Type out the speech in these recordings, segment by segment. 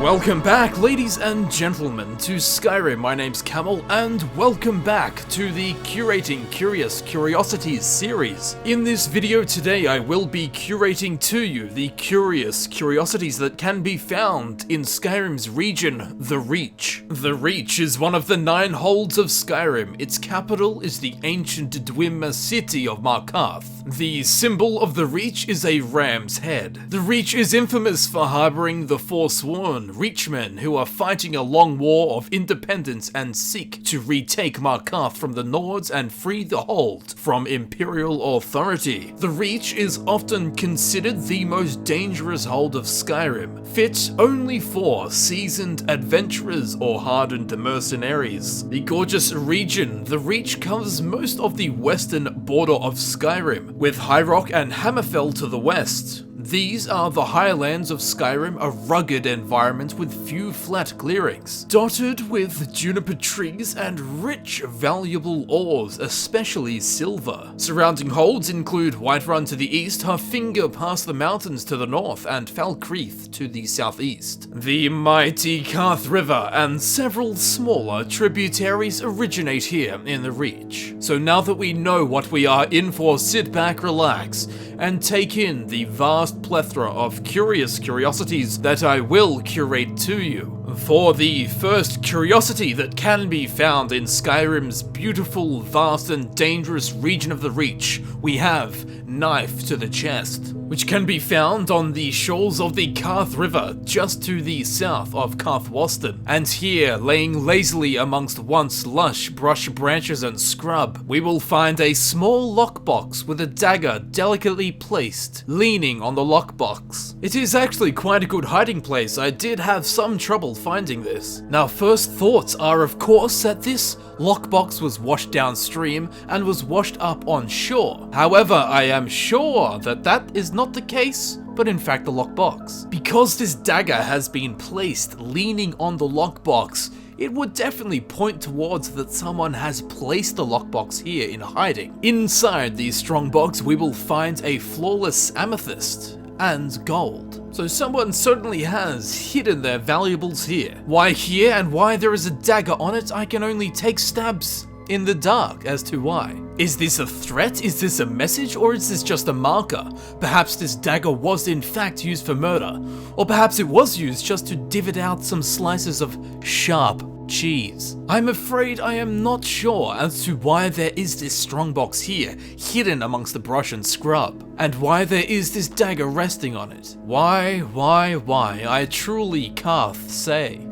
Welcome back, ladies and gentlemen, to Skyrim. My name's Camel, and welcome back to the Curating Curious Curiosities series. In this video today, I will be curating to you the curious curiosities that can be found in Skyrim's region, the Reach. The Reach is one of the 9 holds of Skyrim. Its capital is the ancient Dwemer city of Karth. The symbol of the Reach is a ram's head. The Reach is infamous for harboring the Forsworn, Reachman, who are fighting a long war of independence and seek to retake Karth from the Nords and free the hold from Imperial authority. The Reach is often considered the most dangerous hold of Skyrim, fit only for seasoned adventurers or hardened mercenaries. The gorgeous region, the Reach covers most of the western border of Skyrim, with High Rock and Hammerfell to the west. These are the highlands of Skyrim, a rugged environment with few flat clearings, dotted with juniper trees and rich, valuable ores, especially silver. Surrounding holds include Whiterun to the east, Harfinger past the mountains to the north, and Falkreath to the southeast. The mighty Karth River and several smaller tributaries originate here in the Reach. So now that we know what we are in for, sit back, relax, and take in the vast plethora of curious curiosities that I will curate to you. For the first curiosity that can be found in Skyrim's beautiful, vast and dangerous region of the Reach, we have Knife to the Chest, which can be found on the shores of the Karth River just to the south of Karthwasten. And here, laying lazily amongst once lush brush branches and scrub, we will find a small lockbox with a dagger delicately placed, leaning on the lockbox. It is actually quite a good hiding place. I did have some trouble finding this. Now, first thoughts are of course that this lockbox was washed downstream and was washed up on shore. However, I am sure that that is not the case, but in fact the lockbox. Because this dagger has been placed leaning on the lockbox, it would definitely point towards that someone has placed the lockbox here in hiding. Inside the strongbox, we will find a flawless amethyst and gold. So someone certainly has hidden their valuables here. Why here and why there is a dagger on it, I can only take stabs in the dark as to why. Is this a threat? Is this a message? Or is this just a marker? Perhaps this dagger was in fact used for murder. Or perhaps it was used just to divot out some slices of sharp cheese. I'm afraid I am not sure as to why there is this strongbox here, hidden amongst the brush and scrub, and why there is this dagger resting on it. Why, I truly can't say.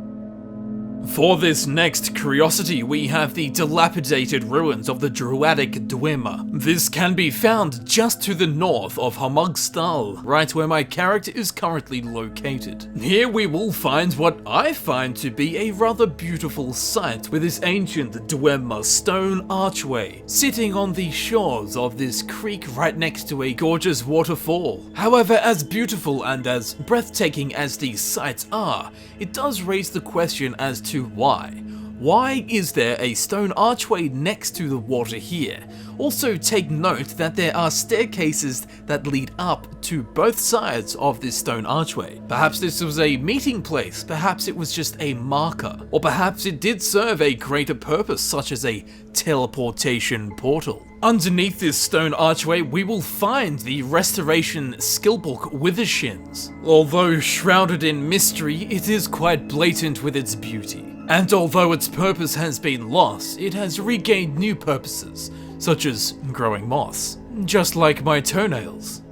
For this next curiosity, we have the dilapidated ruins of the Druadach Dwemer. This can be found just to the north of Harmugstahl, right where my character is currently located. Here we will find what I find to be a rather beautiful sight, with this ancient Dwemer stone archway sitting on the shores of this creek right next to a gorgeous waterfall. However, as beautiful and as breathtaking as these sights are, it does raise the question as to why. Why is there a stone archway next to the water here? Also take note that there are staircases that lead up to both sides of this stone archway. Perhaps this was a meeting place, perhaps it was just a marker, or perhaps it did serve a greater purpose such as a teleportation portal. Underneath this stone archway, we will find the restoration skillbook Withershins. Although shrouded in mystery, it is quite blatant with its beauty. And although its purpose has been lost, it has regained new purposes, such as growing moss, just like my toenails.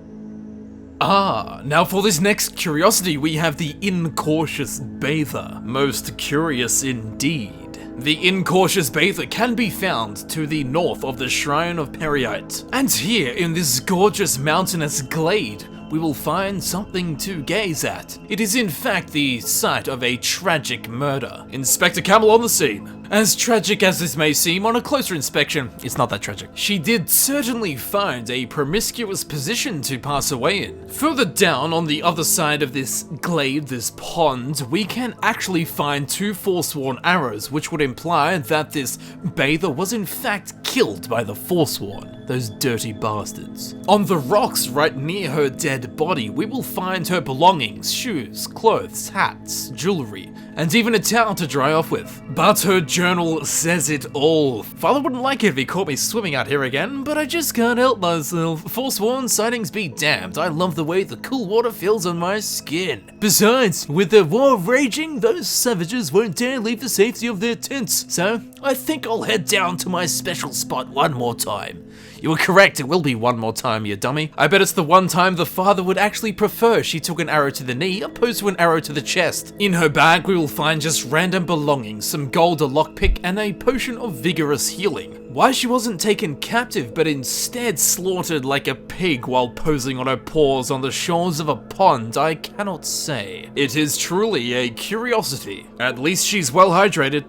Now for this next curiosity, we have the Incautious Bather. Most curious indeed. The Incautious Bather can be found to the north of the Shrine of Peryite. And here, in this gorgeous mountainous glade, we will find something to gaze at. It is in fact the site of a tragic murder. Inspector Camel on the scene. As tragic as this may seem, on a closer inspection, it's not that tragic. She did certainly find a promiscuous position to pass away in. Further down on the other side of this glade, this pond, we can actually find 2 Forsworn arrows, which would imply that this bather was in fact killed by the Forsworn, those dirty bastards. On the rocks right near her dead dead body, we will find her belongings, shoes, clothes, hats, jewelry, and even a towel to dry off with. But her journal says it all. Father wouldn't like it if he caught me swimming out here again, but I just can't help myself. Forsworn sightings be damned, I love the way the cool water feels on my skin. Besides, with the war raging, those savages won't dare leave the safety of their tents, so I think I'll head down to my special spot one more time. You were correct, it will be one more time, you dummy. I bet it's the one time the father would actually prefer she took an arrow to the knee opposed to an arrow to the chest. In her bag, we will find just random belongings, some gold, a lockpick, and a potion of vigorous healing. Why she wasn't taken captive, but instead slaughtered like a pig while posing on her paws on the shores of a pond, I cannot say. It is truly a curiosity. At least she's well hydrated.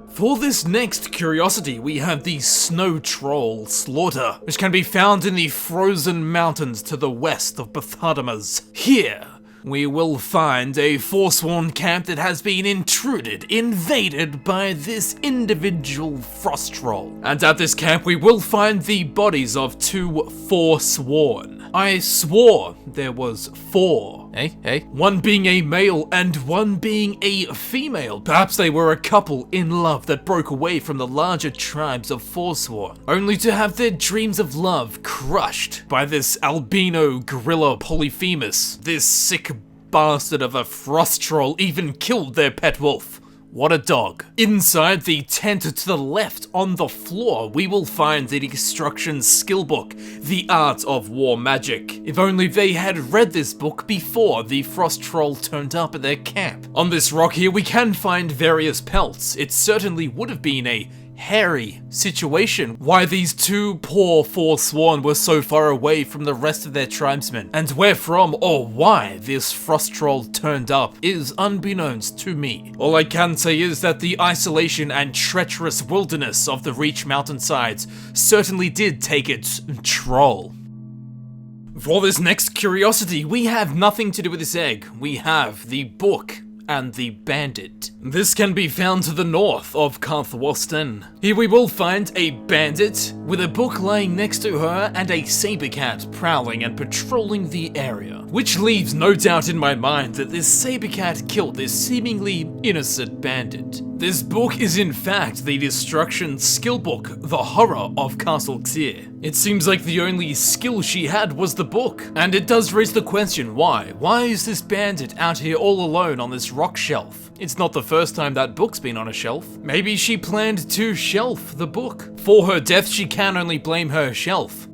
For this next curiosity, we have the Snow Troll Slaughter, which can be found in the frozen mountains to the west of Bthardamz. Here, we will find a Forsworn camp that has been invaded by this individual frost troll. And at this camp, we will find the bodies of 2 Forsworn. I swore there was 4. One being a male and one being a female. Perhaps they were a couple in love that broke away from the larger tribes of Forsworn, only to have their dreams of love crushed by this albino gorilla Polyphemus. This sick bastard of a frost troll even killed their pet wolf. What a dog. Inside the tent to the left on the floor, we will find the Destruction skill book, The Art of War Magic. If only they had read this book before the frost troll turned up at their camp. On this rock here, we can find various pelts. It certainly would have been a hairy situation why these 2 poor Forsworn were so far away from the rest of their tribesmen, and where from or why this frost troll turned up is unbeknownst to me. All I can say is that the isolation and treacherous wilderness of the Reach mountainsides certainly did take its troll. For this next curiosity, we have nothing to do with this egg. We have the book and the Bandit. This can be found to the north of Karthwasten. Here we will find a bandit with a book lying next to her and a saber cat prowling and patrolling the area, which leaves no doubt in my mind that this saber cat killed this seemingly innocent bandit. This book is in fact the Destruction skill book, The Horror of Castle Xir. It seems like the only skill she had was the book, and it does raise the question why? Why is this bandit out here all alone on this rock shelf? It's not the first time that book's been on a shelf. Maybe she planned to shelf the book. For her death, she can only blame her shelf.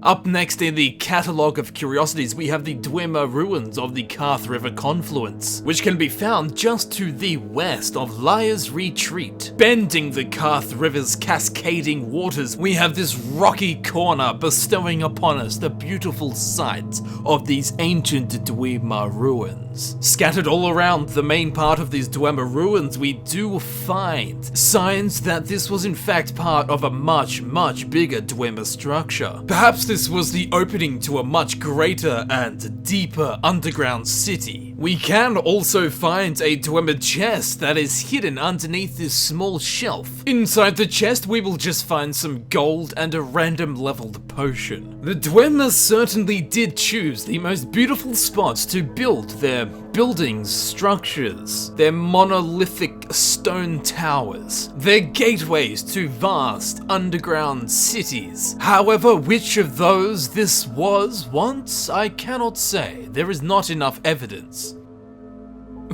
Up next in the catalogue of curiosities, we have the Dwemer ruins of the Karth River Confluence, which can be found just to the west of Liar's Retreat. Bending the Karth River's cascading waters, we have this rocky corner bestowing upon us the beautiful sight of these ancient Dwemer ruins. Scattered all around the main part of these Dwemer ruins, we do find signs that this was in fact part of a much bigger Dwemer structure. Perhaps this was the opening to a much greater and deeper underground city. We can also find a Dwemer chest that is hidden underneath this small shelf. Inside the chest, we will just find some gold and a random leveled potion. The Dwemer certainly did choose the most beautiful spots to build their buildings, structures, their monolithic stone towers, their gateways to vast underground cities. However, which of those this was once, I cannot say. There is not enough evidence.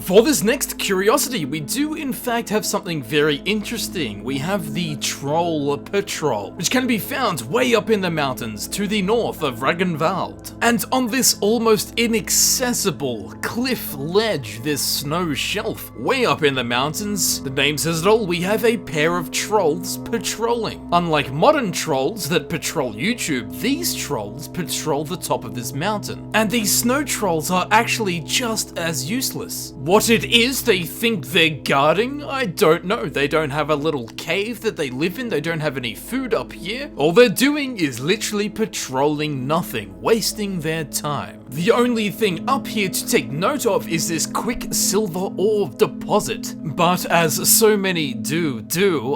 For this next curiosity, we do in fact have something very interesting. We have the Troll Patrol, which can be found way up in the mountains to the north of Ragnvald. And on this almost inaccessible cliff ledge, this snow shelf, way up in the mountains, the name says it all, we have a pair of trolls patrolling. Unlike modern trolls that patrol YouTube, these trolls patrol the top of this mountain. And these snow trolls are actually just as useless. What it is they think they're guarding, I don't know. They don't have a little cave that they live in, they don't have any food up here. All they're doing is literally patrolling nothing, wasting their time. The only thing up here to take note of is this quicksilver ore deposit. But as so many do,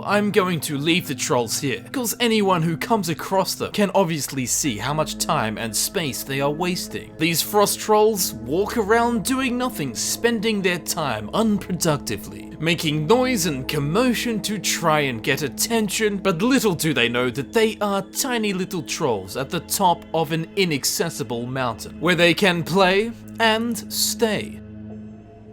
I'm going to leave the trolls here, because anyone who comes across them can obviously see how much time and space they are wasting. These frost trolls walk around doing nothing, spending their time unproductively, making noise and commotion to try and get attention, but little do they know that they are tiny little trolls at the top of an inaccessible mountain, where they can play and stay.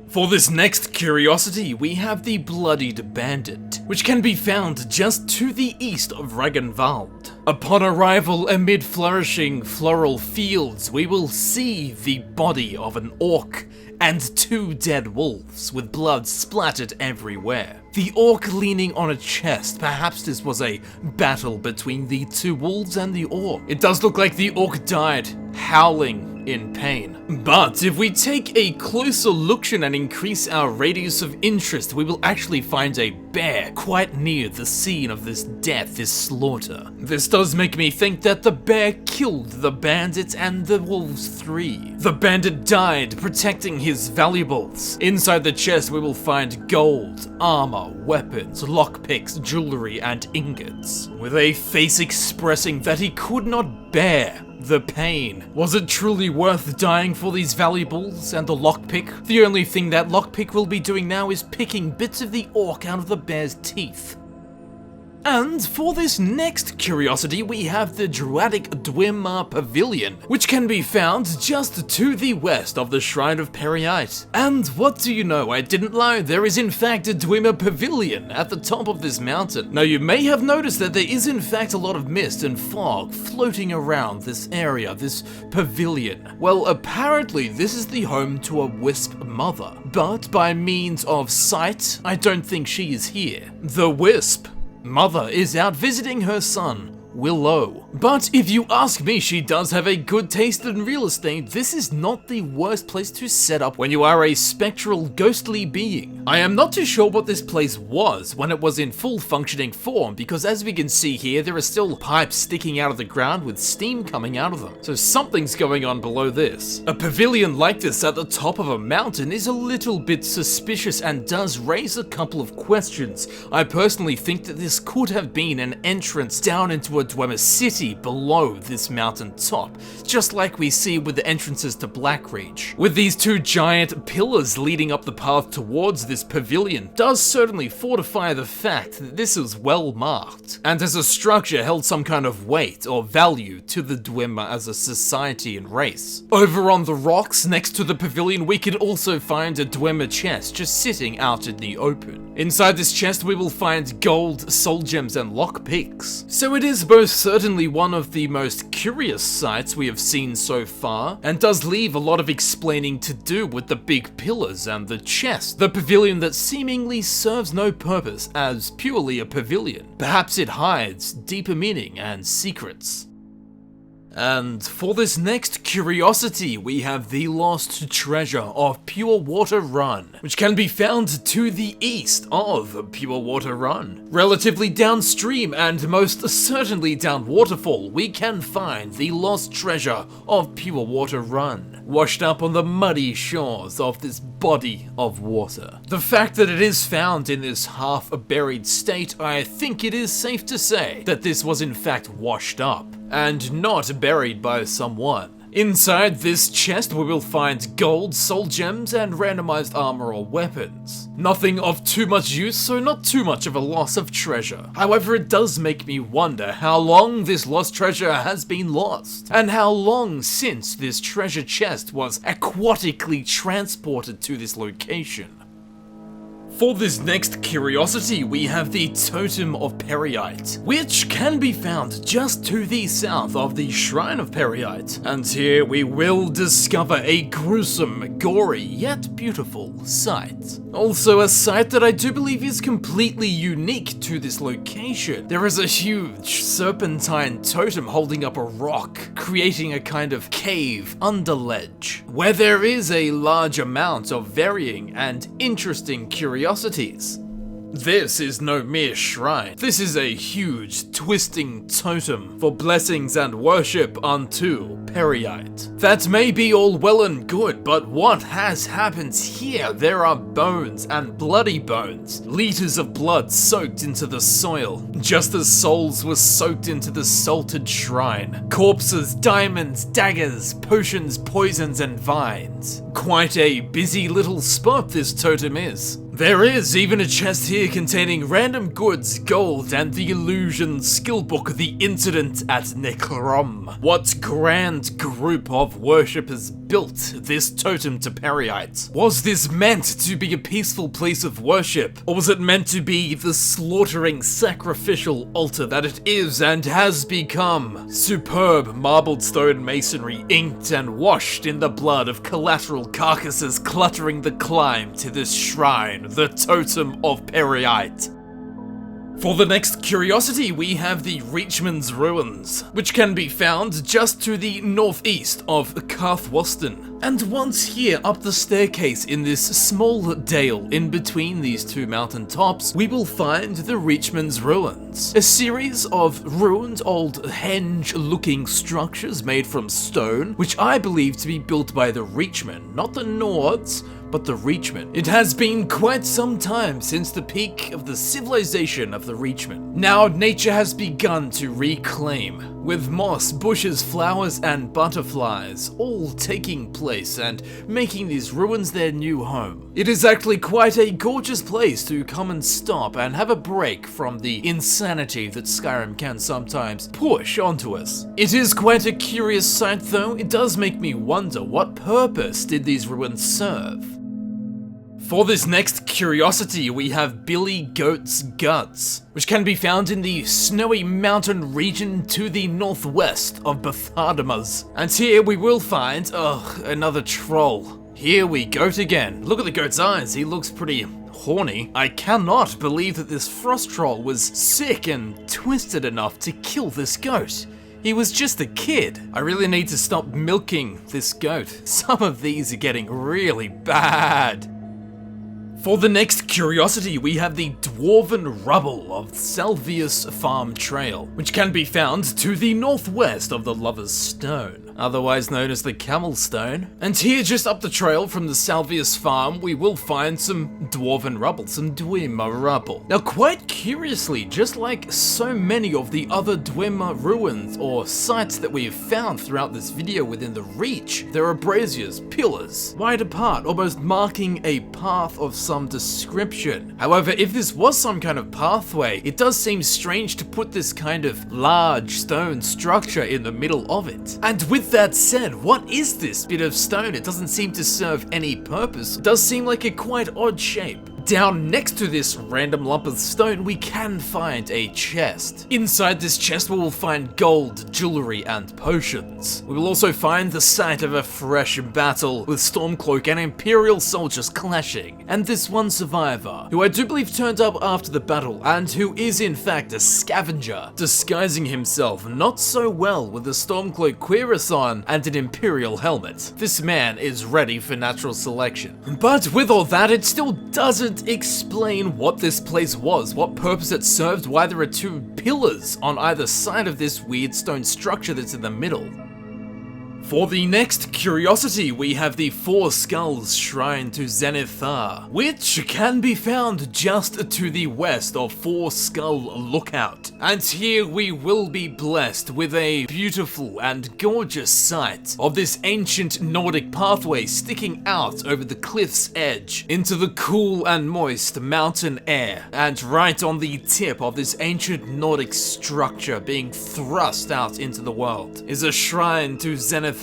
For this next curiosity, we have the Bloodied Bandit, which can be found just to the east of Ragnvald. Upon arrival amid flourishing floral fields, we will see the body of an orc and 2 dead wolves with blood splattered everywhere. The orc leaning on a chest. Perhaps this was a battle between the 2 wolves and the orc. It does look like the orc died, howling in pain. But if we take a closer look and increase our radius of interest, we will actually find a bear quite near the scene of this death, this slaughter. This does make me think that the bear killed the bandit and the wolves 3. The bandit died protecting his valuables. Inside the chest we will find gold, armor, weapons, lockpicks, jewelry, and ingots, with a face expressing that he could not bear the pain. Was it truly worth dying for these valuables and the lockpick? The only thing that lockpick will be doing now is picking bits of the orc out of the bear's teeth. And for this next curiosity, we have the Druadach Dwemer Pavilion, which can be found just to the west of the Shrine of Peryite. And what do you know, I didn't lie, there is in fact a Dwemer Pavilion at the top of this mountain. Now you may have noticed that there is in fact a lot of mist and fog floating around this area, this pavilion. Well, apparently this is the home to a wisp mother, but by means of sight, I don't think she is here. The wisp mother is out visiting her son, Willow. But if you ask me, she does have a good taste in real estate. This is not the worst place to set up when you are a spectral, ghostly being. I am not too sure what this place was when it was in full functioning form, because as we can see here, there are still pipes sticking out of the ground with steam coming out of them. So something's going on below this. A pavilion like this at the top of a mountain is a little bit suspicious and does raise a couple of questions. I personally think that this could have been an entrance down into a Dwemer city below this mountain top, just like we see with the entrances to Blackreach. With these 2 giant pillars leading up the path towards this pavilion does certainly fortify the fact that this is well marked, and as a structure held some kind of weight or value to the Dwemer as a society and race. Over on the rocks next to the pavilion we can also find a Dwemer chest just sitting out in the open. Inside this chest we will find gold, soul gems, and lockpicks. So it is most certainly one of the most curious sights we have seen so far, and does leave a lot of explaining to do with the big pillars and the chest, the pavilion that seemingly serves no purpose as purely a pavilion. Perhaps it hides deeper meaning and secrets. And for this next curiosity, we have the lost treasure of Purewater Run, which can be found to the east of Purewater Run. Relatively downstream and most certainly down waterfall, we can find the lost treasure of Purewater Run, washed up on the muddy shores of this body of water. The fact that it is found in this half-buried state, I think it is safe to say that this was in fact washed up, and not buried by someone. Inside this chest we will find gold, soul gems, and randomized armor or weapons. Nothing of too much use, so not too much of a loss of treasure. However, it does make me wonder how long this lost treasure has been lost, and how long since this treasure chest was aquatically transported to this location. For this next curiosity, we have the Totem of Peryite, which can be found just to the south of the Shrine of Peryite. And here we will discover a gruesome, gory, yet beautiful sight. Also a sight that I do believe is completely unique to this location. There is a huge serpentine totem holding up a rock, creating a kind of cave underledge, where there is a large amount of varying and interesting curiosities. This is no mere shrine. This is a huge, twisting totem for blessings and worship unto Peryite. That may be all well and good, but what has happened here? There are bones and bloody bones, liters of blood soaked into the soil, just as souls were soaked into the salted shrine. Corpses, diamonds, daggers, potions, poisons, and vines. Quite a busy little spot this totem is. There is even a chest here containing random goods, gold, and the illusion skill book, The Incident at Necrom. What grand group of worshippers built this totem to Peryite? Was this meant to be a peaceful place of worship, or was it meant to be the slaughtering sacrificial altar that it is and has become? Superb marbled stone masonry inked and washed in the blood of collateral carcasses cluttering the climb to this shrine, the Totem of Peryite. For the next curiosity, we have the Reachman's Ruins, which can be found just to the northeast of Karthwasten. And once here up the staircase in this small dale in between these two mountain tops, we will find the Reachman's Ruins, a series of ruined old henge-looking structures made from stone, which I believe to be built by the Reachman, not the Nords, but the Reachman. It has been quite some time since the peak of the civilization of the Reachman. Now nature has begun to reclaim, with moss, bushes, flowers, and butterflies all taking place and making these ruins their new home. It is actually quite a gorgeous place to come and stop and have a break from the insanity that Skyrim can sometimes push onto us. It is quite a curious sight though. It does make me wonder, what purpose did these ruins serve? For this next curiosity, we have Billy Goat's Guts, which can be found in the snowy mountain region to the northwest of Bthardamz. And here we will find, another troll. Here we goat again. Look at the goat's eyes, he looks pretty horny. I cannot believe that this frost troll was sick and twisted enough to kill this goat. He was just a kid. I really need to stop milking this goat. Some of these are getting really bad. For the next curiosity, we have the Dwarven Rubble of Salvious Farm Trail, which can be found to the northwest of the Lover's Stone, otherwise known as the Camel Stone. And here, just up the trail from the Salvious Farm, we will find some Dwarven Rubble, some Dwemer Rubble. Now, quite curiously, just like so many of the other Dwemer ruins or sites that we have found throughout this video within the Reach, there are braziers, pillars, wide apart, almost marking a path of some description. However, if this was some kind of pathway, it does seem strange to put this kind of large stone structure in the middle of it. And with that said, what is this bit of stone? It doesn't seem to serve any purpose. It does seem like a quite odd shape. Down next to this random lump of stone, we can find a chest. Inside this chest, we will find gold, jewelry, and potions. We will also find the site of a fresh battle with Stormcloak and Imperial soldiers clashing, and this one survivor, who I do believe turned up after the battle, and who is in fact a scavenger, disguising himself not so well with a Stormcloak cuirass on and an Imperial helmet. This man is ready for natural selection. But with all that, it still doesn't explain what this place was, what purpose it served, why there are two pillars on either side of this weird stone structure that's in the middle. For the next curiosity, we have the Four Skulls Shrine to Zenithar, which can be found just to the west of Four Skull Lookout. And here we will be blessed with a beautiful and gorgeous sight of this ancient Nordic pathway sticking out over the cliff's edge into the cool and moist mountain air. And right on the tip of this ancient Nordic structure being thrust out into the world is a shrine to Zenithar,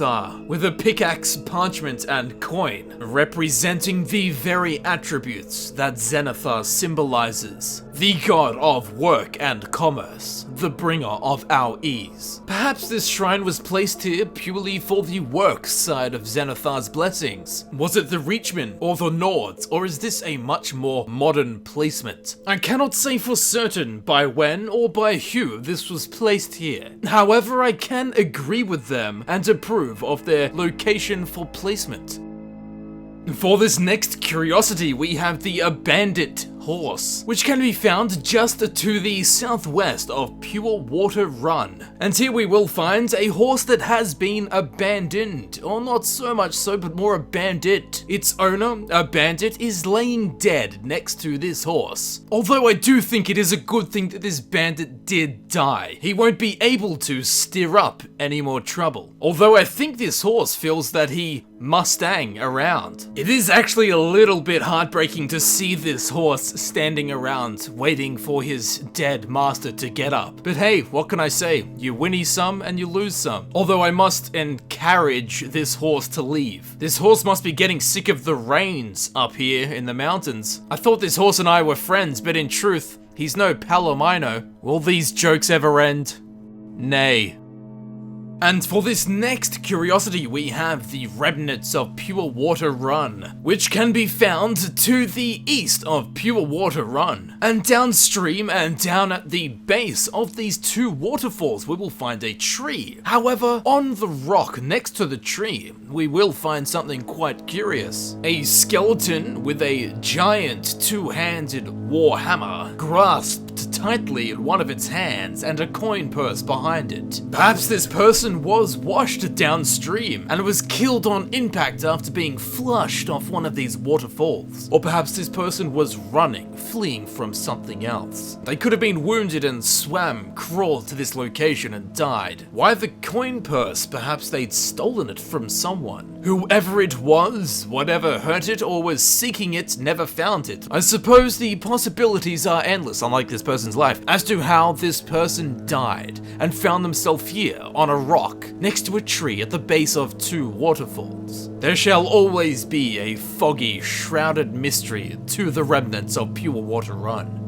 with a pickaxe, parchment, and coin, representing the very attributes that Zenithar symbolizes. The god of work and commerce, the bringer of our ease. Perhaps this shrine was placed here purely for the work side of Zenithar's blessings. Was it the Reachman or the Nords, or is this a much more modern placement? I cannot say for certain by when or by who this was placed here. However, I can agree with them and approve of their location for placement. For this next curiosity, we have the Bandit horse, which can be found just to the southwest of Purewater Run. And here we will find a horse that has been abandoned, or not so much so, but more abandoned. Its owner, a bandit, is laying dead next to this horse. Although I do think it is a good thing that this bandit did die. He won't be able to stir up any more trouble. Although I think this horse feels that he Mustang around. It is actually a little bit heartbreaking to see this horse standing around waiting for his dead master to get up. But hey, what can I say? You winnie some and you lose some. Although I must encourage this horse to leave. This horse must be getting sick of the rains up here in the mountains. I thought this horse and I were friends, but in truth, he's no Palomino. Will these jokes ever end? Nay. And for this next curiosity, we have the Remnants of Purewater Run, which can be found to the east of Purewater Run. And downstream and down at the base of these two waterfalls, we will find a tree. However, on the rock next to the tree, we will find something quite curious. A skeleton with a giant two-handed warhammer grasped tightly in one of its hands and a coin purse behind it. Perhaps this person was washed downstream and was killed on impact after being flushed off one of these waterfalls. Or perhaps this person was running, fleeing from something else. They could have been wounded and crawled to this location and died. Why the coin purse? Perhaps they'd stolen it from someone. Whoever it was, whatever hurt it or was seeking it, never found it. I suppose the possibilities are endless, unlike this person's life, as to how this person died and found themselves here on a rock next to a tree at the base of two waterfalls. There shall always be a foggy, shrouded mystery to the remnants of Purewater Run.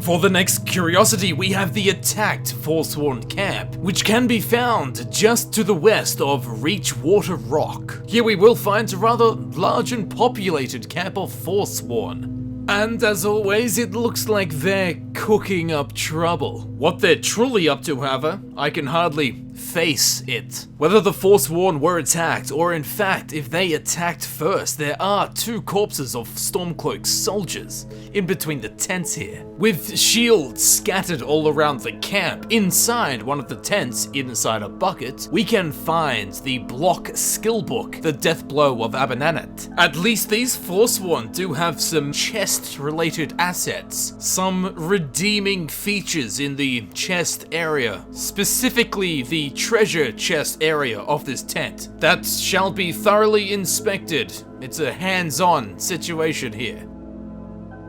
For the next curiosity, we have the attacked Forsworn camp, which can be found just to the west of Reachwater Rock. Here we will find a rather large and populated camp of Forsworn. And as always, it looks like they're cooking up trouble. What they're truly up to, however, I can hardly face it. Whether the Forsworn were attacked, or in fact, if they attacked first, there are two corpses of Stormcloak's soldiers in between the tents here, with shields scattered all around the camp. Inside one of the tents, inside a bucket, we can find the block skill book, the Death Blow of Abernannet. At least these Forsworn do have some chest-related assets, some redeeming features in the chest area, specifically the treasure chest area of this tent that shall be thoroughly inspected. It's a hands-on situation here.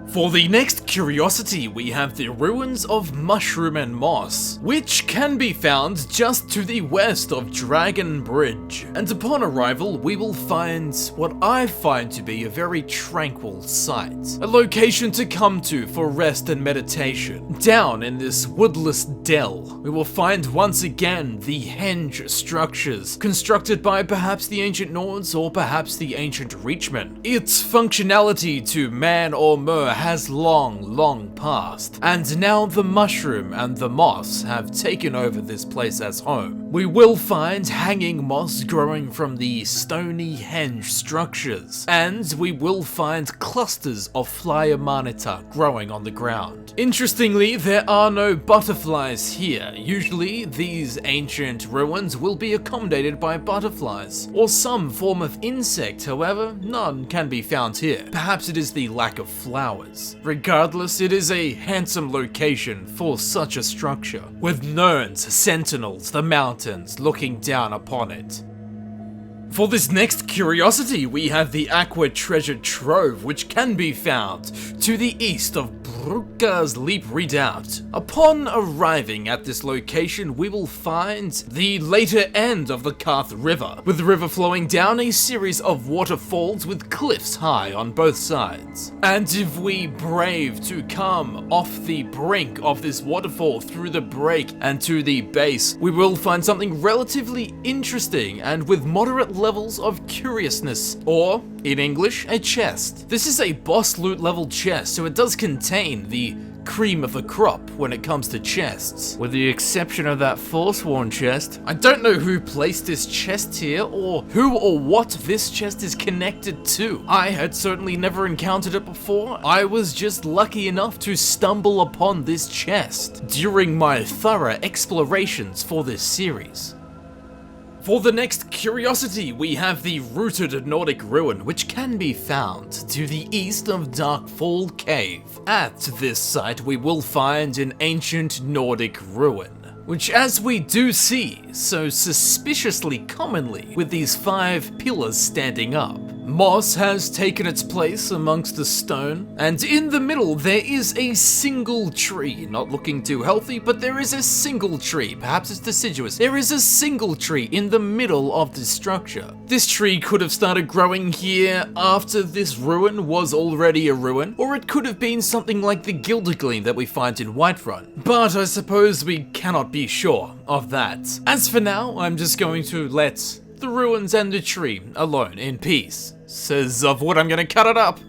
For the next curiosity, we have the ruins of Mushroom and Moss, which can be found just to the west of Dragon Bridge. And upon arrival, we will find what I find to be a very tranquil site, a location to come to for rest and meditation. Down in this woodless dell, we will find once again the henge structures, constructed by perhaps the ancient Nords or perhaps the ancient Reachman. Its functionality to man or mer has long passed, and now the mushroom and the moss have taken over this place as home. We will find hanging moss growing from the stony henge structures, and we will find clusters of Flyer-Manita growing on the ground. Interestingly, there are no butterflies here. Usually, these ancient ruins will be accommodated by butterflies, or some form of insect. However, none can be found here. Perhaps it is the lack of flowers. Regardless, it is a handsome location for such a structure, with Nerns, sentinels, the mountains looking down upon it. For this next curiosity, we have the Aqua treasure trove, which can be found to the east of Bruca's Leap Redoubt. Upon arriving at this location, we will find the later end of the Karth River, with the river flowing down a series of waterfalls with cliffs high on both sides. And if we brave to come off the brink of this waterfall through the break and to the base, we will find something relatively interesting and with moderate levels of curiousness, or in English, a chest. This is a boss loot level chest, so it does contain the cream of the crop when it comes to chests, with the exception of that Forsworn chest. I don't know who placed this chest here, or who or what this chest is connected to. I had certainly never encountered it before. I was just lucky enough to stumble upon this chest during my thorough explorations for this series. For the next curiosity, we have the rooted Nordic ruin, which can be found to the east of Darkfall Cave. At this site, we will find an ancient Nordic ruin, which, as we do see so suspiciously commonly with these 5 pillars standing up, moss has taken its place amongst the stone, and in the middle there is a single tree. Not looking too healthy, but there is a single tree. Perhaps it's deciduous. There is a single tree in the middle of this structure. This tree could have started growing here after this ruin was already a ruin, or it could have been something like the Gildergleam that we find in Whiterun. But I suppose we cannot be sure of that. As for now, I'm just going to let the ruins and the tree alone in peace. Says of what I'm gonna cut it up.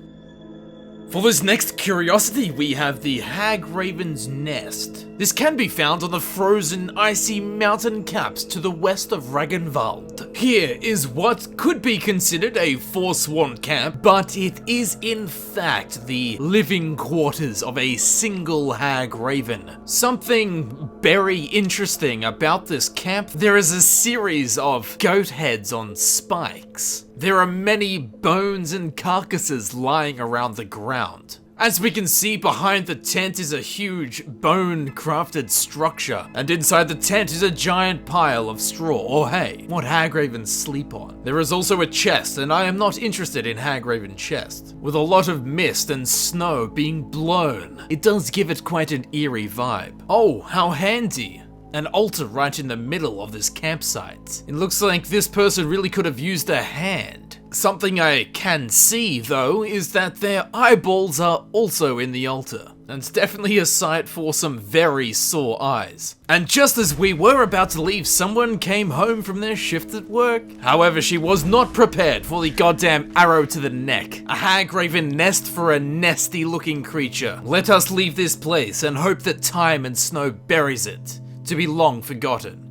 For this next curiosity, we have the Hagraven's Nest. This can be found on the frozen, icy mountain caps to the west of Ragnvald. Here is what could be considered a Forsworn camp, but it is in fact the living quarters of a single Hagraven. Something very interesting about this camp, there is a series of goat heads on spikes. There are many bones and carcasses lying around the ground. As we can see, behind the tent is a huge bone-crafted structure, and inside the tent is a giant pile of straw or hay, what Hagravens sleep on. There is also a chest, and I am not interested in Hagraven chest. With a lot of mist and snow being blown, it does give it quite an eerie vibe. Oh, how handy! An altar right in the middle of this campsite. It looks like this person really could have used a hand. Something I can see, though, is that their eyeballs are also in the altar. And it's definitely a sight for some very sore eyes. And just as we were about to leave, someone came home from their shift at work. However, she was not prepared for the goddamn arrow to the neck. A Hagraven nest for a nesty looking creature. Let us leave this place and hope that time and snow buries it, to be long forgotten.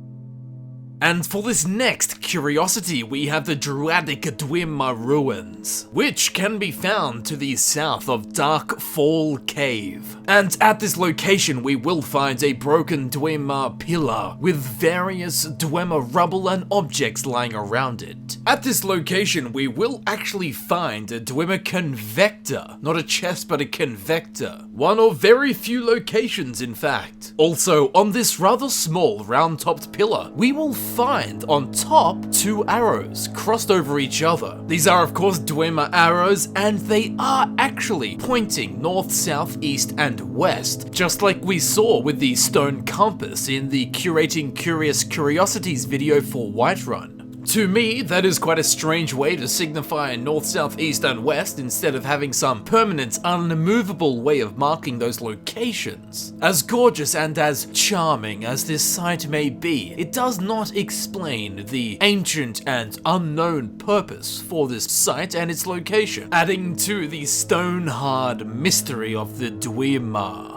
And for this next curiosity, we have the Druadic Dwemer ruins, which can be found to the south of Darkfall Cave. And at this location, we will find a broken Dwemer pillar with various Dwemer rubble and objects lying around it. At this location, we will actually find a Dwemer convector, not a chest but a convector. One of very few locations, in fact. Also, on this rather small round-topped pillar, we will find on top 2 arrows crossed over each other. These are of course Dwemer arrows, and they are actually pointing north, south, east, and west, just like we saw with the stone compass in the Curating Curious Curiosities video for Whiterun. To me, that is quite a strange way to signify north, south, east, and west instead of having some permanent, unmovable way of marking those locations. As gorgeous and as charming as this site may be, it does not explain the ancient and unknown purpose for this site and its location, adding to the stone-hard mystery of the Dwemer.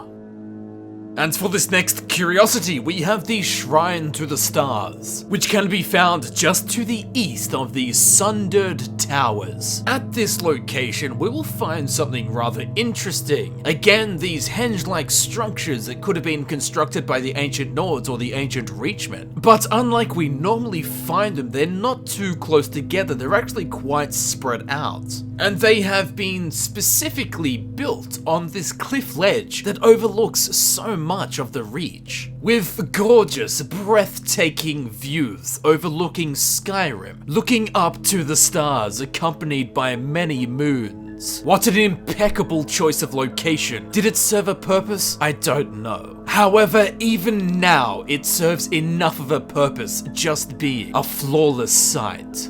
And for this next curiosity, we have the Shrine to the Stars, which can be found just to the east of the Sundered Towers. At this location, we will find something rather interesting. Again, these henge-like structures that could have been constructed by the ancient Nords or the ancient Reachmen. But unlike we normally find them, they're not too close together, they're actually quite spread out. And they have been specifically built on this cliff ledge that overlooks so much of the Reach, with gorgeous, breathtaking views overlooking Skyrim, looking up to the stars accompanied by many moons. What an impeccable choice of location. Did it serve a purpose? I don't know. However, even now, it serves enough of a purpose just being a flawless sight.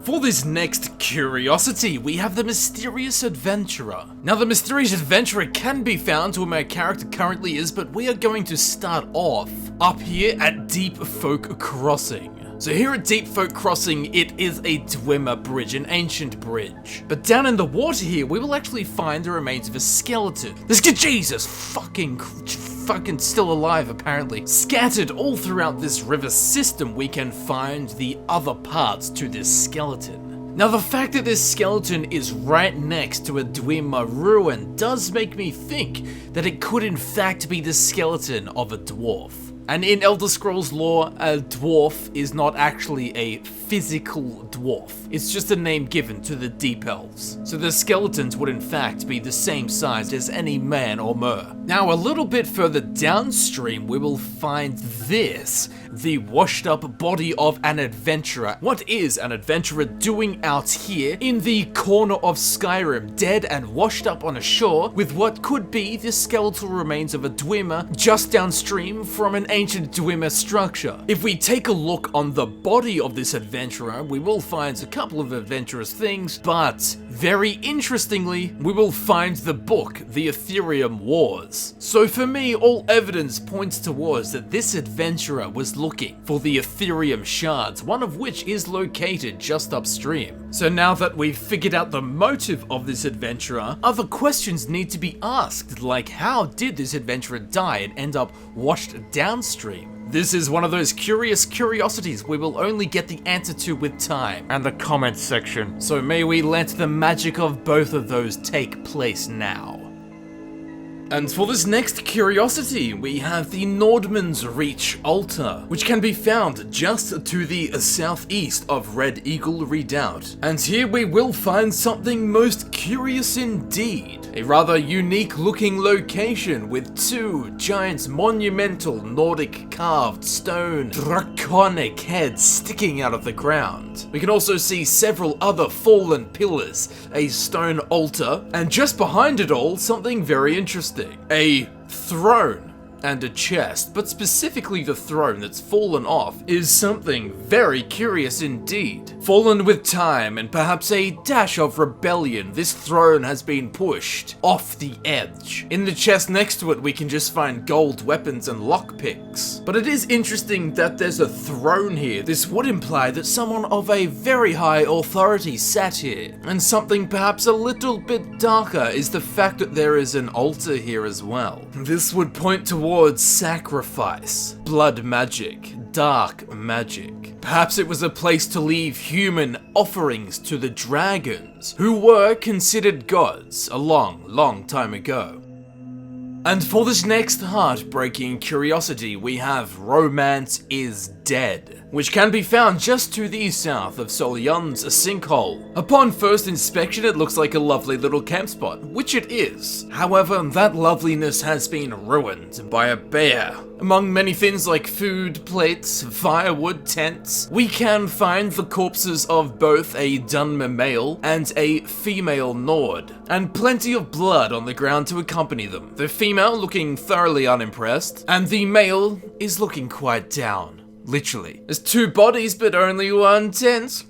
For this next curiosity, we have the Mysterious Adventurer. Now, the Mysterious Adventurer can be found to where my character currently is, but we are going to start off up here at Deep Folk Crossing. So here at Deep Folk Crossing, it is a Dwemer bridge, an ancient bridge. But down in the water here, we will actually find the remains of a skeleton. This kid, Jesus, fucking still alive apparently. Scattered all throughout this river system, we can find the other parts to this skeleton. Now the fact that this skeleton is right next to a Dwemer ruin does make me think that it could in fact be the skeleton of a dwarf. And in Elder Scrolls lore, a dwarf is not actually a physical dwarf. It's just a name given to the Deep Elves. So the skeletons would in fact be the same size as any man or mer. Now a little bit further downstream, we will find this, the washed up body of an adventurer. What is an adventurer doing out here in the corner of Skyrim, dead and washed up on a shore with what could be the skeletal remains of a Dwemer just downstream from an ancient Dwemer structure? If we take a look on the body of this adventurer, we will find a couple of adventurous things, but very interestingly, we will find the book, the Ethereum Wars. So for me, all evidence points towards that this adventurer was looking for the Ethereum shards, one of which is located just upstream. So now that we've figured out the motive of this adventurer, other questions need to be asked, like how did this adventurer die and end up washed downstream? This is one of those curious curiosities we will only get the answer to with time and the comments section. So may we let the magic of both of those take place now. And for this next curiosity, we have the Nordman's Reach altar, which can be found just to the southeast of Red Eagle Redoubt. And here we will find something most curious indeed. A rather unique looking location with two giant monumental Nordic carved stone draconic heads sticking out of the ground. We can also see several other fallen pillars, a stone altar, and just behind it all, something very interesting. A throne and a chest, but specifically the throne that's fallen off is something very curious indeed. Fallen with time and perhaps a dash of rebellion, this throne has been pushed off the edge. In the chest next to it, we can just find gold weapons and lockpicks. But it is interesting that there's a throne here. This would imply that someone of a very high authority sat here. And something perhaps a little bit darker is the fact that there is an altar here as well. This would point towards sacrifice, blood magic, dark magic. Perhaps it was a place to leave human offerings to the dragons, who were considered gods a long time ago. And for this next heartbreaking curiosity, we have Romance is Dead, which can be found just to the south of Solyun's sinkhole. Upon first inspection, it looks like a lovely little camp spot, which it is. However, that loveliness has been ruined by a bear. Among many things like food, plates, firewood, tents, we can find the corpses of both a Dwemer male and a female Nord, and plenty of blood on the ground to accompany them. The female looking thoroughly unimpressed, and the male is looking quite down. Literally. There's two bodies, but only one tent.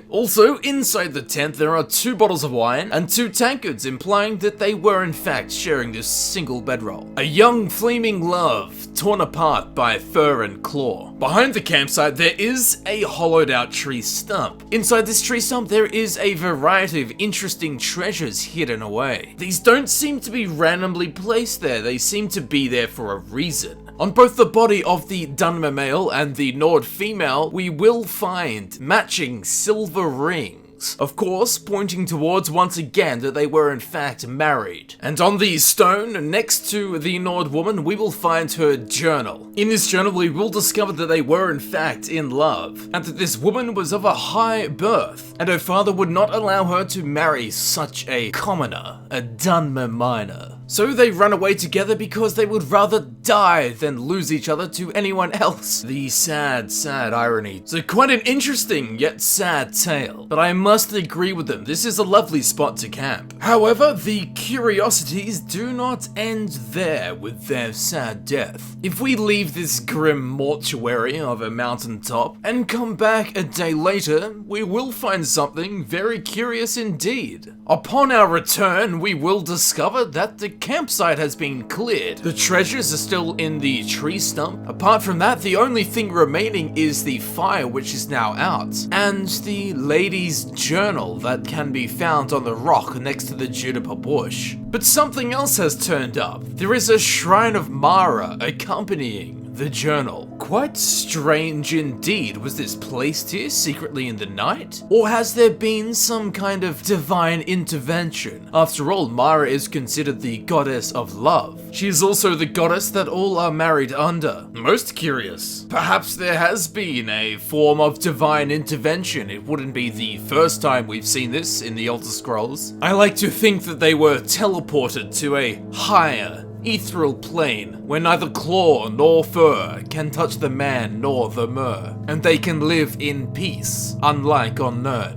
Also, inside the tent, there are 2 bottles of wine and 2 tankards, implying that they were in fact sharing this single bedroll. A young flaming love, torn apart by fur and claw. Behind the campsite, there is a hollowed out tree stump. Inside this tree stump, there is a variety of interesting treasures hidden away. These don't seem to be randomly placed there, they seem to be there for a reason. On both the body of the Dwemer male and the Nord female, we will find matching silver rings. Of course, pointing towards once again that they were in fact married. And on the stone next to the Nord woman, we will find her journal. In this journal, we will discover that they were in fact in love, and that this woman was of a high birth, and her father would not allow her to marry such a commoner, a Dwemer minor. So they run away together because they would rather die than lose each other to anyone else. The sad irony. So quite an interesting yet sad tale. But I must agree with them, this is a lovely spot to camp. However, the curiosities do not end there with their sad death. If we leave this grim mortuary of a mountaintop and come back a day later, we will find something very curious indeed. Upon our return, we will discover that the campsite has been cleared. The treasures are still in the tree stump. Apart from that, the only thing remaining is the fire, which is now out, and the lady's journal that can be found on the rock next to the juniper bush. But something else has turned up. There is a shrine of Mara accompanying the journal. Quite strange indeed. Was this placed here secretly in the night? Or has there been some kind of divine intervention? After all, Mara is considered the goddess of love. She is also the goddess that all are married under. Most curious. Perhaps there has been a form of divine intervention. It wouldn't be the first time we've seen this in the Elder Scrolls. I like to think that they were teleported to a higher ethereal plane where neither claw nor fur can touch the man nor the mer, and they can live in peace, unlike on Nirn.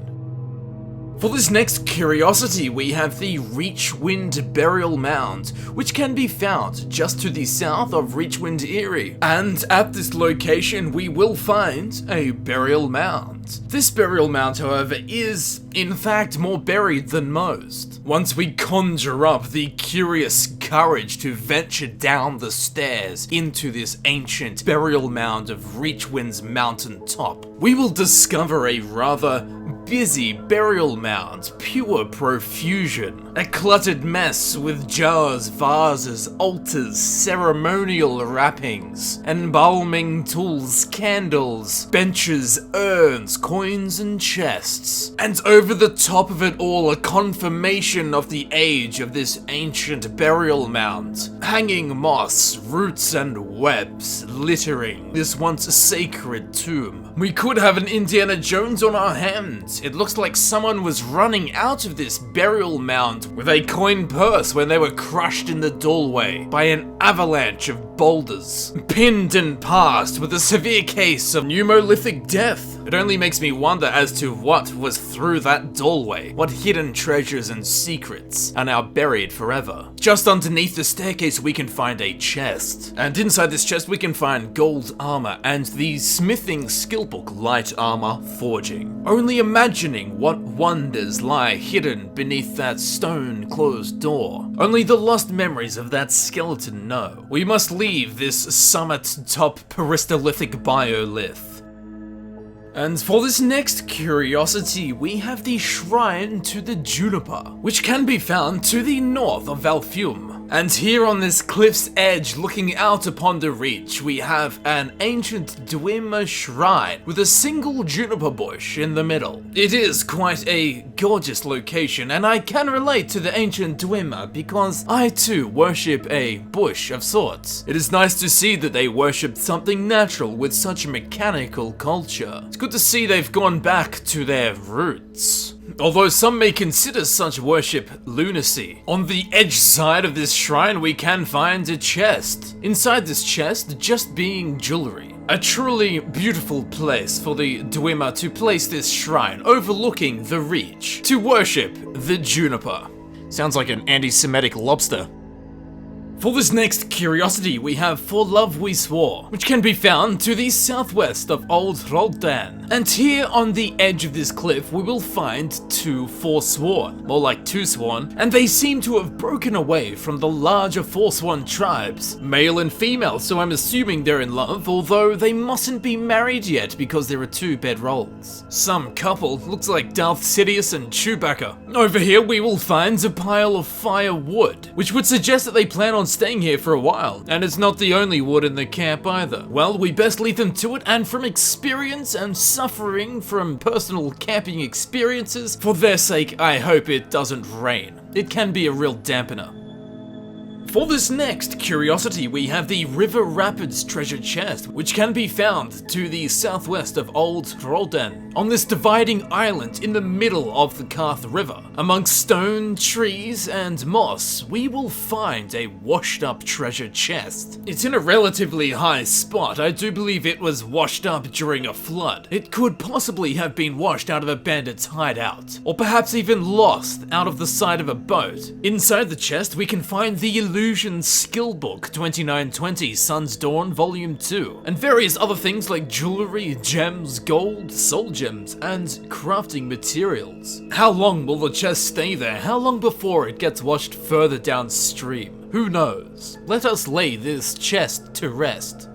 For this next curiosity, we have the Reachwind Burial Mound, which can be found just to the south of Reachwind Eyrie. And at this location, we will find a burial mound. This burial mound, however, is, in fact, more buried than most. Once we conjure up the curious courage to venture down the stairs into this ancient burial mound of Reachwind's mountain top, we will discover a rather busy burial mound, pure profusion. A cluttered mess with jars, vases, altars, ceremonial wrappings, embalming tools, candles, benches, urns, coins and chests. And over the top of it all, a confirmation of the age of this ancient burial mound. Hanging moss, roots and webs littering this once sacred tomb. We could have an Indiana Jones on our hands. It looks like someone was running out of this burial mound with a coin purse when they were crushed in the doorway by an avalanche of boulders, pinned and passed with a severe case of pneumolithic death. It only makes me wonder as to what was through that doorway. What hidden treasures and secrets are now buried forever. Just underneath the staircase we can find a chest, and inside this chest we can find gold armor and the smithing skill book Light Armor Forging. Only imagining what wonders lie hidden beneath that stone closed door. Only the lost memories of that skeleton know. We must leave this summit top peristolithic biolith. And for this next curiosity, we have the Shrine to the Juniper, which can be found to the north of Valfium. And here on this cliff's edge, looking out upon the reach, we have an ancient Dwemer shrine with a single juniper bush in the middle. It is quite a gorgeous location, and I can relate to the ancient Dwemer because I too worship a bush of sorts. It is nice to see that they worshipped something natural with such a mechanical culture. It's good to see they've gone back to their roots. Although some may consider such worship lunacy. On the edge side of this shrine we can find a chest. Inside this chest just being jewelry. A truly beautiful place for the Dwemer to place this shrine overlooking the reach, to worship the juniper. Sounds like an anti-Semitic lobster. For this next curiosity, we have For Love We Swore, which can be found to the southwest of Old Roldan. And here on the edge of this cliff, we will find two Forsworn, more like two sworn, and they seem to have broken away from the larger Forsworn tribes, male and female, so I'm assuming they're in love, although they mustn't be married yet because there are two bedrolls. Some couple, looks like Darth Sidious and Chewbacca. Over here we will find a pile of firewood, which would suggest that they plan on staying here for a while, and it's not the only wood in the camp either. Well, we best leave them to it, and from experience and suffering from personal camping experiences, for their sake, I hope it doesn't rain. It can be a real dampener. For this next curiosity, we have the River Rapids treasure chest, which can be found to the southwest of Old Roldan, on this dividing island in the middle of the Karth River. Amongst stone, trees, and moss, we will find a washed-up treasure chest. It's in a relatively high spot. I do believe it was washed up during a flood. It could possibly have been washed out of a bandit's hideout, or perhaps even lost out of the side of a boat. Inside the chest, we can find the illusion Illusion Skillbook 2920 Sun's Dawn Volume 2, and various other things like jewelry, gems, gold, soul gems, and crafting materials. How long will the chest stay there? How long before it gets washed further downstream? Who knows? Let us lay this chest to rest.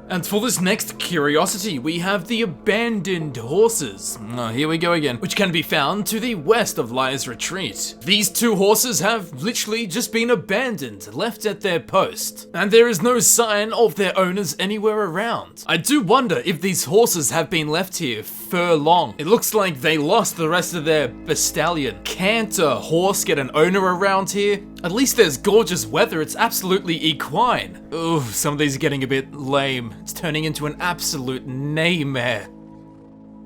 And for this next curiosity, we have the abandoned horses. Here we go again, which can be found to the west of Liar's Retreat. These two horses have literally just been abandoned, left at their post, and there is no sign of their owners anywhere around. I do wonder if these horses have been left here for long. It looks like they lost the rest of their stallion. Can't a horse get an owner around here? At least there's gorgeous weather, it's absolutely equine. Ooh, some of these are getting a bit lame. It's turning into an absolute nightmare.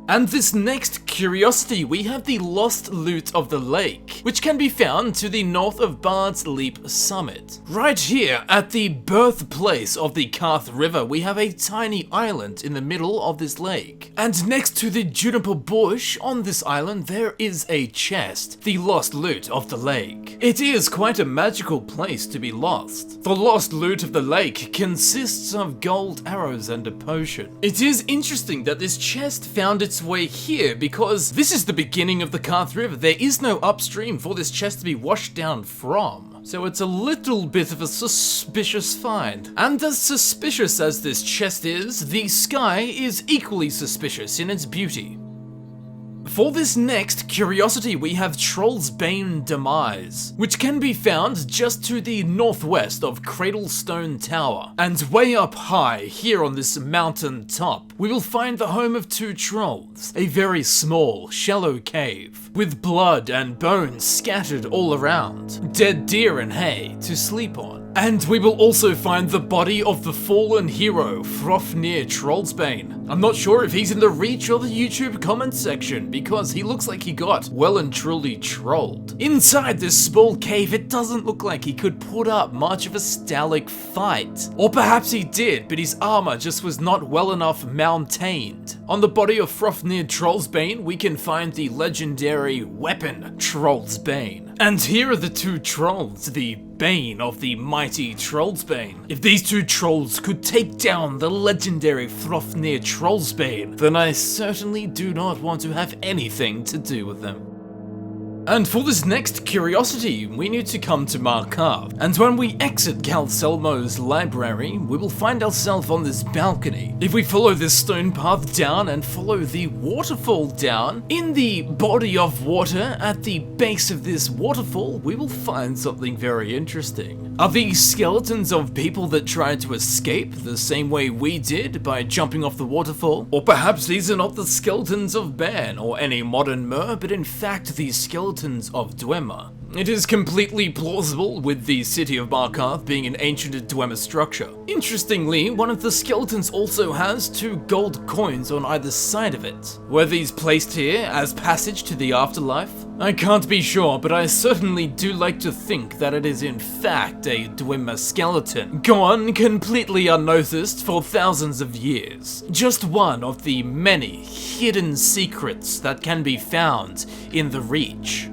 And this next curiosity, we have the lost loot of the lake, which can be found to the north of Bard's Leap summit. Right here, at the birthplace of the Karth River, we have a tiny island in the middle of this lake. And next to the juniper bush on this island, there is a chest, the lost loot of the lake. It is quite a magical place to be lost. The lost loot of the lake consists of gold arrows and a potion. It is interesting that this chest found its way here because this is the beginning of the Karth River. There is no upstream for this chest to be washed down from. So it's a little bit of a suspicious find. And as suspicious as this chest is, the sky is equally suspicious in its beauty. For this next curiosity, we have Troll's Bane Demise, which can be found just to the northwest of Cradlestone Tower. And way up high, here on this mountain top, we will find the home of two trolls, a very small, shallow cave, with blood and bones scattered all around, dead deer and hay to sleep on. And we will also find the body of the fallen hero, Frofnir Trollsbane. I'm not sure if he's in the Reach or the YouTube comment section, because he looks like he got well and truly trolled. Inside this small cave, it doesn't look like he could put up much of a stallic fight. Or perhaps he did, but his armor just was not well enough maintained. On the body of Frofnir Trollsbane, we can find the legendary weapon, Trollsbane. And here are the two trolls, the bane of the mighty Trollsbane. If these two trolls could take down the legendary Frofnir Trollsbane, then I certainly do not want to have anything to do with them. And for this next curiosity, we need to come to Markarth. And when we exit Calselmo's library, we will find ourselves on this balcony. If we follow this stone path down and follow the waterfall down, in the body of water at the base of this waterfall, we will find something very interesting. Are these skeletons of people that tried to escape the same way we did by jumping off the waterfall? Or perhaps these are not the skeletons of Ban or any modern Mer, but in fact the skeletons of Dwemer. It is completely plausible with the city of Markarth being an ancient Dwemer structure. Interestingly, one of the skeletons also has two gold coins on either side of it. Were these placed here as passage to the afterlife? I can't be sure, but I certainly do like to think that it is in fact a Dwemer skeleton, gone completely unnoticed for thousands of years. Just one of the many hidden secrets that can be found in the Reach.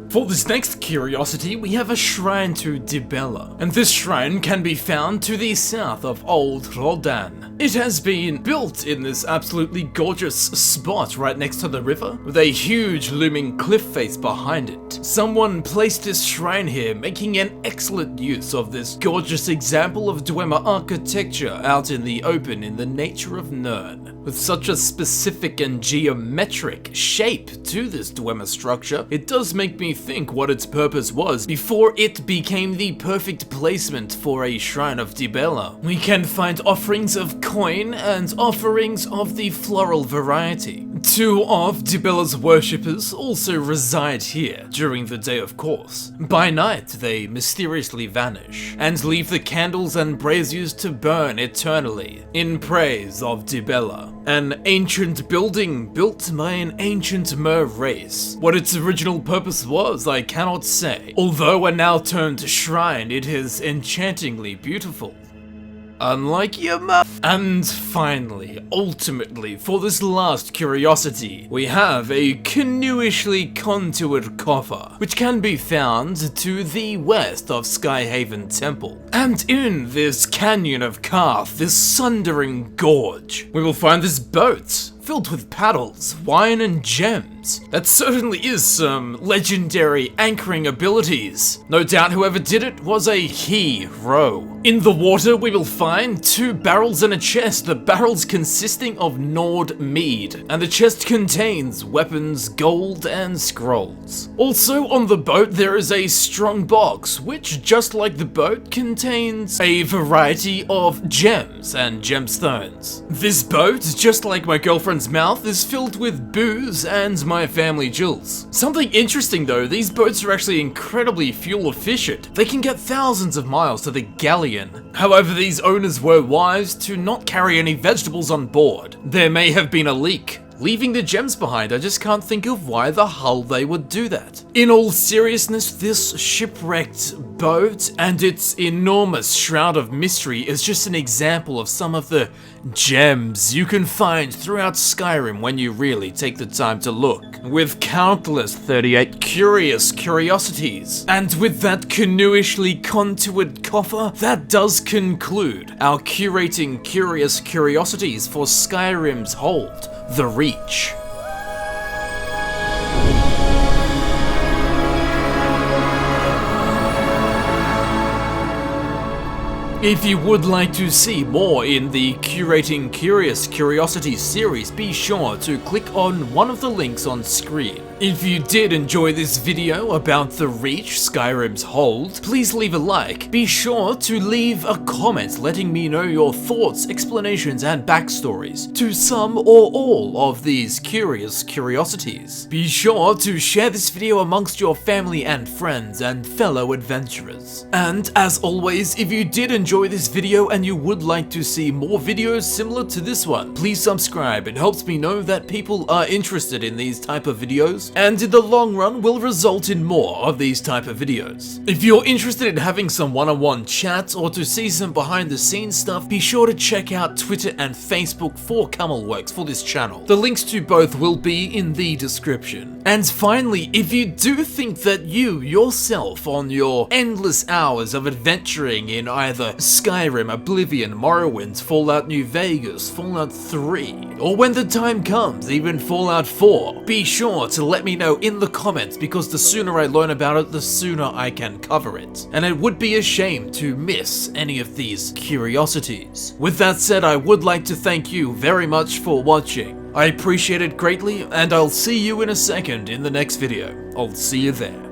For this next curiosity, we have a shrine to Dibella, and this shrine can be found to the south of Old Roldan. It has been built in this absolutely gorgeous spot right next to the river, with a huge looming cliff face behind it. Someone placed this shrine here, making an excellent use of this gorgeous example of Dwemer architecture out in the open in the nature of Nirn. With such a specific and geometric shape to this Dwemer structure, it does make me think what its purpose was before it became the perfect placement for a shrine of Dibella. We can find offerings of coin and offerings of the floral variety. Two of Dibella's worshippers also reside here during the day, of course. By night, they mysteriously vanish and leave the candles and braziers to burn eternally in praise of Dibella, an ancient building built by an ancient Mer race. What its original purpose was, I cannot say. Although a now turned shrine, it is enchantingly beautiful. Unlike your mum. And finally, ultimately, for this last curiosity, we have a canoeishly contoured coffer, which can be found to the west of Skyhaven Temple. And in this canyon of Karth, this sundering gorge, we will find this boat, filled with paddles, wine and gems. That certainly is some legendary anchoring abilities. No doubt whoever did it was a hero. In the water we will find 2 barrels and a chest, the barrels consisting of Nord mead, and the chest contains weapons, gold, and scrolls. Also on the boat there is a strong box, which just like the boat contains a variety of gems and gemstones. This boat, just like my girlfriend's mouth, is filled with booze and my family jewels. Something interesting though, these boats are actually incredibly fuel efficient. They can get thousands of miles to the galleon. However, these owners were wise to not carry any vegetables on board. There may have been a leak, leaving the gems behind. I just can't think of why the hell they would do that. In all seriousness, this shipwrecked boat and its enormous shroud of mystery is just an example of some of the gems you can find throughout Skyrim when you really take the time to look. With countless 38 curious curiosities, and with that canoeishly contoured coffer, that does conclude our Curating Curious Curiosities for Skyrim's hold, the Reach. If you would like to see more in the Curating Curious Curiosities series, be sure to click on one of the links on screen. If you did enjoy this video about the Reach, Skyrim's hold, please leave a like. Be sure to leave a comment letting me know your thoughts, explanations, and backstories to some or all of these curious curiosities. Be sure to share this video amongst your family and friends and fellow adventurers. And as always, if you did enjoy this video and you would like to see more videos similar to this one, please subscribe. It helps me know that people are interested in these type of videos, and in the long run will result in more of these type of videos. If you're interested in having some one-on-one chats or to see some behind the scenes stuff, be sure to check out Twitter and Facebook for Camelworks for this channel. The links to both will be in the description. And finally, if you do think that you yourself on your endless hours of adventuring in either Skyrim, Oblivion, Morrowind, Fallout New Vegas, Fallout 3, or when the time comes, even Fallout 4, be sure to let me know in the comments, because the sooner I learn about it, the sooner I can cover it. And it would be a shame to miss any of these curiosities. With that said, I would like to thank you very much for watching. I appreciate it greatly, and I'll see you in a second in the next video. I'll see you there.